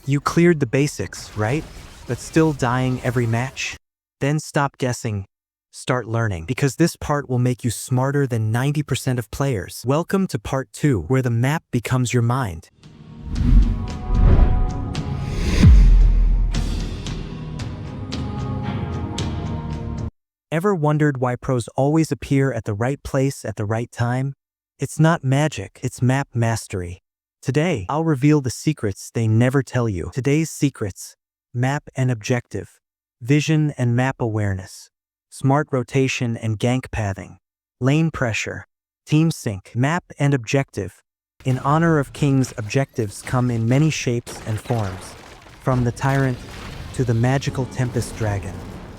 You cleared the basics, right? But still dying every match? Then stop guessing. Start learning, because this part will make you smarter than 90% of players. Welcome to part 2, where the map becomes your mind. Ever wondered why pros always appear at the right place at the right time? It's not magic, it's map mastery. Today, I'll reveal the secrets they never tell you. Today's secrets: map and objective, vision and map awareness, smart rotation and gank pathing, lane pressure, team sync, map and objective. In honor of kings, objectives come in many shapes and forms, from the tyrant to the magical tempest dragon,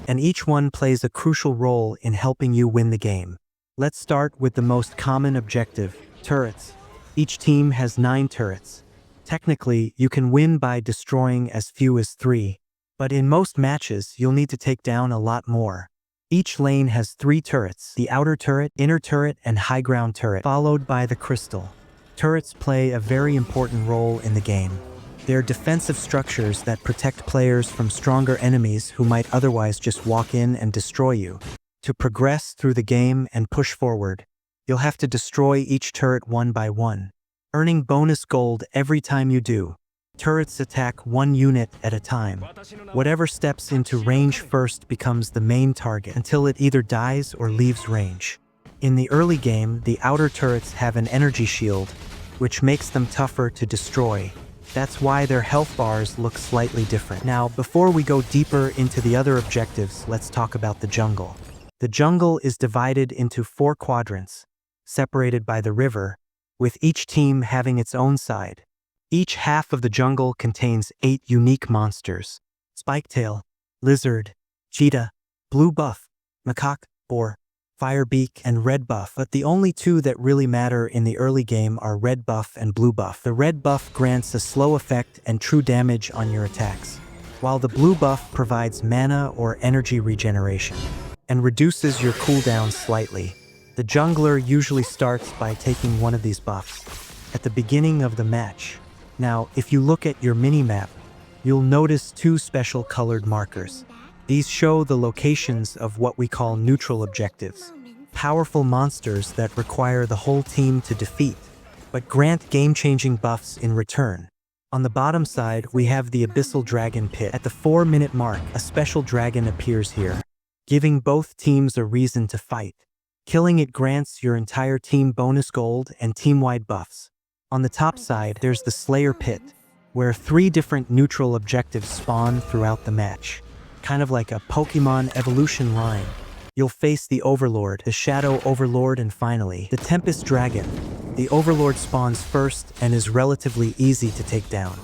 and each one plays a crucial role in helping you win the game. Let's start with the most common objective: turrets. Each team has 9 turrets. Technically, you can win by destroying as few as 3, but in most matches, you'll need to take down a lot more. Each lane has 3 turrets: the outer turret, inner turret, and high ground turret, followed by the crystal. Turrets play a very important role in the game. They're defensive structures that protect players from stronger enemies who might otherwise just walk in and destroy you. To progress through the game and push forward, you'll have to destroy each turret one by one, earning bonus gold every time you do. Turrets attack one unit at a time. Whatever steps into range first becomes the main target until it either dies or leaves range. In the early game, the outer turrets have an energy shield, which makes them tougher to destroy. That's why their health bars look slightly different. Now, before we go deeper into the other objectives, let's talk about the jungle. The jungle is divided into 4 quadrants, separated by the river, with each team having its own side. Each half of the jungle contains 8 unique monsters: Spiketail, Lizard, Cheetah, Blue Buff, Macaque, Boar, Firebeak, and Red Buff. But the only 2 that really matter in the early game are Red Buff and Blue Buff. The Red Buff grants a slow effect and true damage on your attacks, while the Blue Buff provides mana or energy regeneration and reduces your cooldown slightly. The jungler usually starts by taking one of these buffs at the beginning of the match. Now, if you look at your minimap, you'll notice 2 special colored markers. These show the locations of what we call neutral objectives, powerful monsters that require the whole team to defeat, but grant game-changing buffs in return. On the bottom side, we have the Abyssal Dragon Pit. At the 4-minute mark, a special dragon appears here, giving both teams a reason to fight. Killing it grants your entire team bonus gold and team-wide buffs. On the top side, there's the Slayer Pit, where 3 different neutral objectives spawn throughout the match. Kind of like a Pokemon evolution line. You'll face the Overlord, the Shadow Overlord, and finally, the Tempest Dragon. The Overlord spawns first and is relatively easy to take down.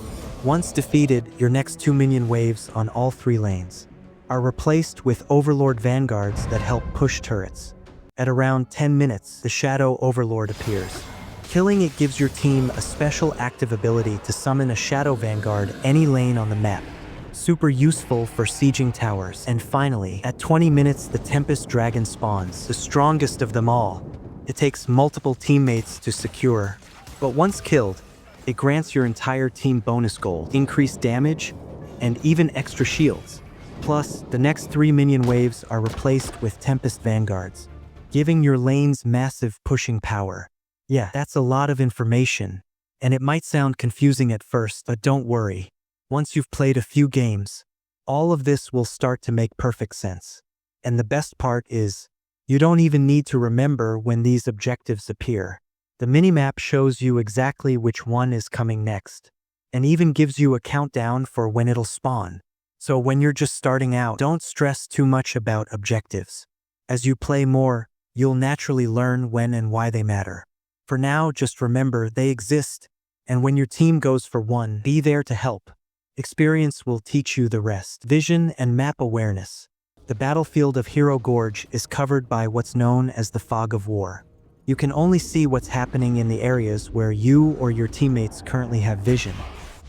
Once defeated, your next 2 minion waves on all 3 lanes are replaced with Overlord Vanguards that help push turrets. At around 10 minutes, the Shadow Overlord appears. Killing it gives your team a special active ability to summon a Shadow Vanguard any lane on the map. Super useful for sieging towers. And finally, at 20 minutes, the Tempest Dragon spawns, the strongest of them all. It takes multiple teammates to secure, but once killed, it grants your entire team bonus gold, increased damage, and even extra shields. Plus, the next 3 minion waves are replaced with Tempest Vanguards, giving your lanes massive pushing power. Yeah, that's a lot of information, and it might sound confusing at first, but don't worry. Once you've played a few games, all of this will start to make perfect sense. And the best part is, you don't even need to remember when these objectives appear. The minimap shows you exactly which one is coming next, and even gives you a countdown for when it'll spawn. So when you're just starting out, don't stress too much about objectives. As you play more, you'll naturally learn when and why they matter. For now, just remember they exist, and when your team goes for one, be there to help. Experience will teach you the rest. Vision and map awareness. The battlefield of Hero Gorge is covered by what's known as the Fog of War. You can only see what's happening in the areas where you or your teammates currently have vision.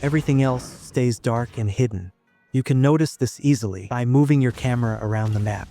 Everything else stays dark and hidden. You can notice this easily by moving your camera around the map.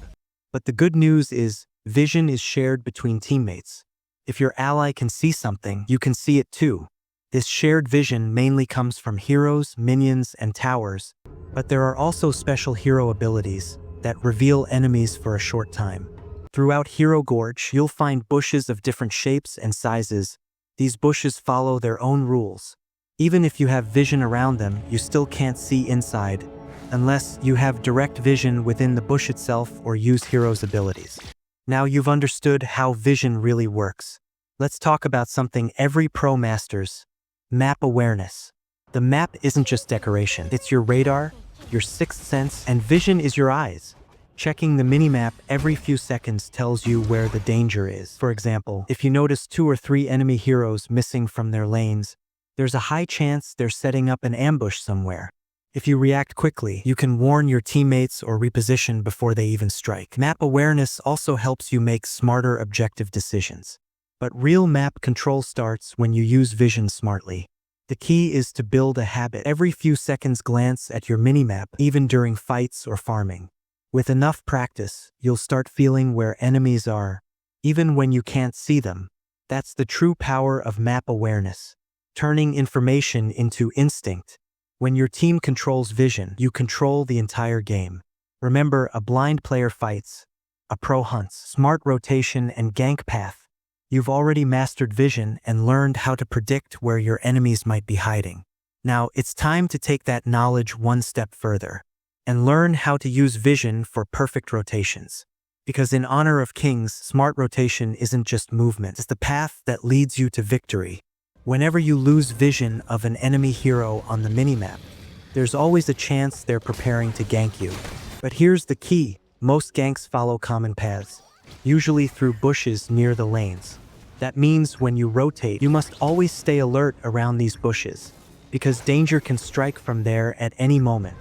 But the good news is, vision is shared between teammates. If your ally can see something, you can see it too. This shared vision mainly comes from heroes, minions, and towers, but there are also special hero abilities that reveal enemies for a short time. Throughout Hero Gorge, you'll find bushes of different shapes and sizes. These bushes follow their own rules. Even if you have vision around them, you still can't see inside, unless you have direct vision within the bush itself or use heroes' abilities. Now you've understood how vision really works. Let's talk about something every pro masters: map awareness. The map isn't just decoration. It's your radar, your sixth sense, and vision is your eyes. Checking the minimap every few seconds tells you where the danger is. For example, if you notice 2 or 3 enemy heroes missing from their lanes, there's a high chance they're setting up an ambush somewhere. If you react quickly, you can warn your teammates or reposition before they even strike. Map awareness also helps you make smarter objective decisions. But real map control starts when you use vision smartly. The key is to build a habit. Every few seconds glance at your minimap, even during fights or farming. With enough practice, you'll start feeling where enemies are, even when you can't see them. That's the true power of map awareness, turning information into instinct. When your team controls vision, you control the entire game. Remember, a blind player fights, a pro hunts. Smart rotation and gank path. You've already mastered vision and learned how to predict where your enemies might be hiding. Now, it's time to take that knowledge one step further and learn how to use vision for perfect rotations. Because in honor of kings, smart rotation isn't just movement, it's the path that leads you to victory. Whenever you lose vision of an enemy hero on the minimap, there's always a chance they're preparing to gank you. But here's the key: most ganks follow common paths, usually through bushes near the lanes. That means when you rotate, you must always stay alert around these bushes, because danger can strike from there at any moment.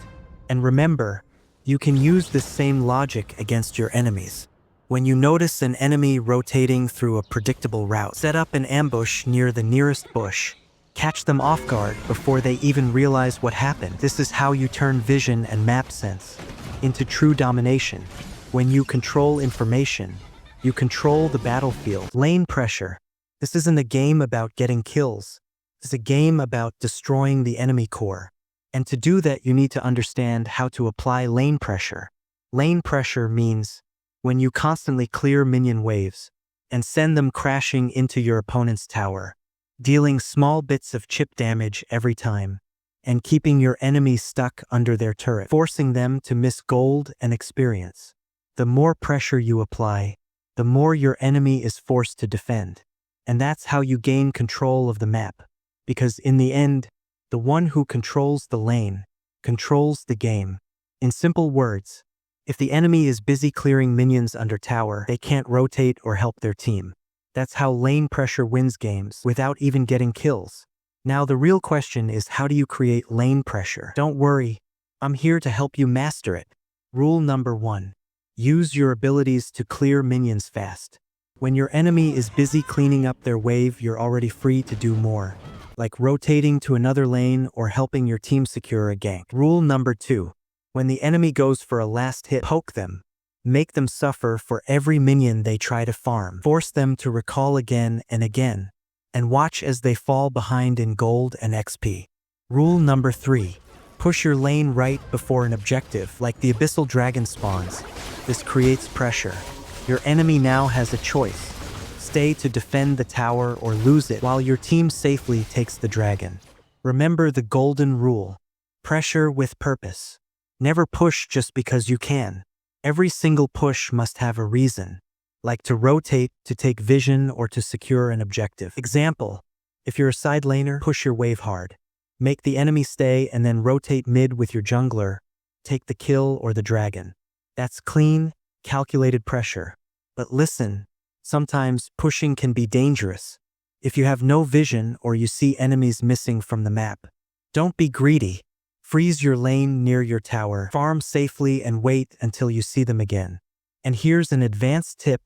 And remember, you can use this same logic against your enemies. When you notice an enemy rotating through a predictable route, set up an ambush near the nearest bush. Catch them off guard before they even realize what happened. This is how you turn vision and map sense into true domination. When you control information, you control the battlefield. Lane pressure. This isn't a game about getting kills. It's a game about destroying the enemy core. And to do that, you need to understand how to apply lane pressure. Lane pressure means when you constantly clear minion waves and send them crashing into your opponent's tower, dealing small bits of chip damage every time, and keeping your enemies stuck under their turret, forcing them to miss gold and experience. The more pressure you apply, the more your enemy is forced to defend. And that's how you gain control of the map. Because in the end, the one who controls the lane controls the game. In simple words, if the enemy is busy clearing minions under tower, they can't rotate or help their team. That's how lane pressure wins games without even getting kills. Now the real question is, how do you create lane pressure? Don't worry, I'm here to help you master it. Rule number 1. Use your abilities to clear minions fast. When your enemy is busy cleaning up their wave, you're already free to do more, like rotating to another lane or helping your team secure a gank. Rule number 2. When the enemy goes for a last hit, poke them. Make them suffer for every minion they try to farm. Force them to recall again and again, and watch as they fall behind in gold and XP. Rule number 3. Push your lane right before an objective, like the Abyssal Dragon spawns. This creates pressure. Your enemy now has a choice: stay to defend the tower or lose it while your team safely takes the dragon. Remember the golden rule: pressure with purpose. Never push just because you can. Every single push must have a reason, like to rotate, to take vision, or to secure an objective. Example: if you're a side laner, push your wave hard. Make the enemy stay and then rotate mid with your jungler. Take the kill or the dragon. That's clean, calculated pressure. But listen, sometimes pushing can be dangerous. If you have no vision or you see enemies missing from the map, don't be greedy. Freeze your lane near your tower, farm safely, and wait until you see them again. And here's an advanced tip: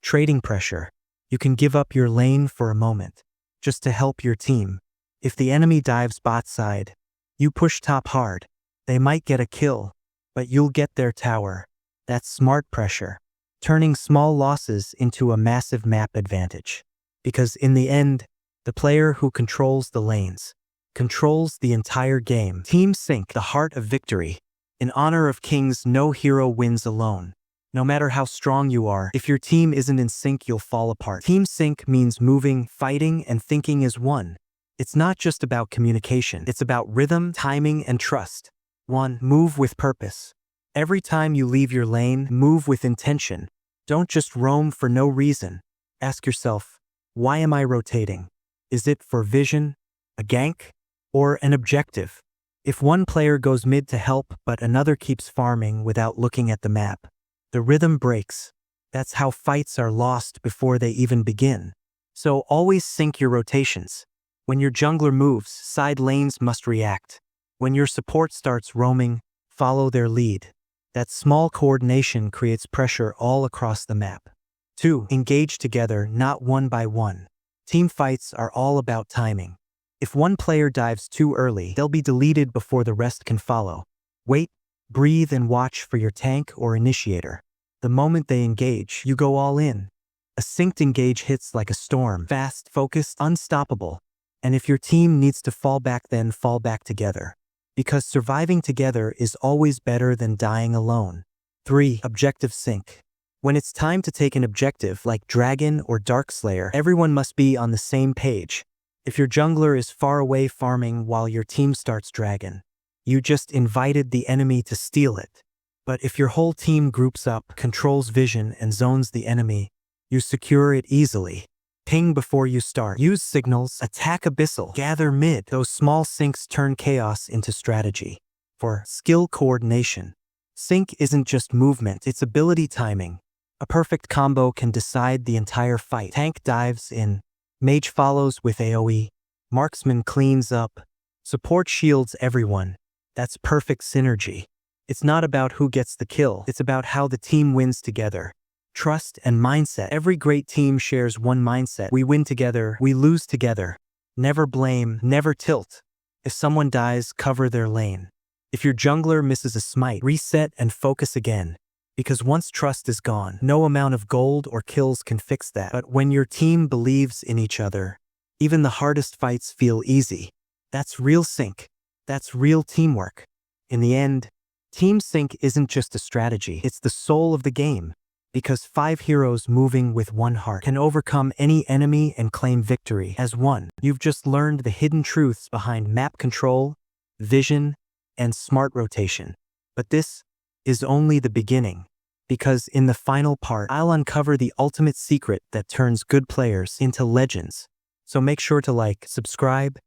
trading pressure. You can give up your lane for a moment, just to help your team. If the enemy dives bot side, you push top hard. They might get a kill, but you'll get their tower. That's smart pressure, turning small losses into a massive map advantage. Because in the end, The player who controls the lanes controls the entire game. Team Sync, the heart of victory. In honor of kings, no hero wins alone. No matter how strong you are, if your team isn't in sync, you'll fall apart. Team Sync means moving, fighting, and thinking as one. It's not just about communication. It's about rhythm, timing, and trust. 1. Move with purpose. Every time you leave your lane, move with intention. Don't just roam for no reason. Ask yourself, why am I rotating? Is it for vision, a gank, or an objective? If one player goes mid to help but another keeps farming without looking at the map, the rhythm breaks. That's how fights are lost before they even begin. So always sync your rotations. When your jungler moves, side lanes must react. When your support starts roaming, follow their lead. That small coordination creates pressure all across the map. 2. Engage together, not one by one. Team fights are all about timing. If one player dives too early, they'll be deleted before the rest can follow. Wait, breathe, and watch for your tank or initiator. The moment they engage, you go all in. A synced engage hits like a storm, fast, focused, unstoppable. And if your team needs to fall back, then fall back together. Because surviving together is always better than dying alone. 3. Objective sync. When it's time to take an objective like Dragon or Darkslayer, everyone must be on the same page. If your jungler is far away farming while your team starts Dragon, you just invited the enemy to steal it. But if your whole team groups up, controls vision, and zones the enemy, you secure it easily. Ping before you start. Use signals, attack abyssal, gather mid. Those small syncs turn chaos into strategy. 4. Skill coordination. Sync isn't just movement, it's ability timing. A perfect combo can decide the entire fight. Tank dives in. Mage follows with AoE. Marksman cleans up. Support shields everyone. That's perfect synergy. It's not about who gets the kill, it's about how the team wins together. Trust and mindset. Every great team shares one mindset. We win together, we lose together. Never blame, never tilt. If someone dies, cover their lane. If your jungler misses a smite, reset and focus again. Because once trust is gone, no amount of gold or kills can fix that. But when your team believes in each other, even the hardest fights feel easy. That's real sync. That's real teamwork. In the end, Team Sync isn't just a strategy, it's the soul of the game. Because 5 heroes moving with one heart can overcome any enemy and claim victory as one. You've just learned the hidden truths behind map control, vision, and smart rotation. But this is only the beginning. Because in the final part, I'll uncover the ultimate secret that turns good players into legends. So make sure to like, subscribe,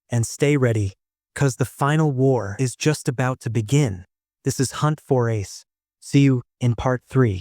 and stay ready, cause the final war is just about to begin. This is Hunt for Ace. See you in part 3.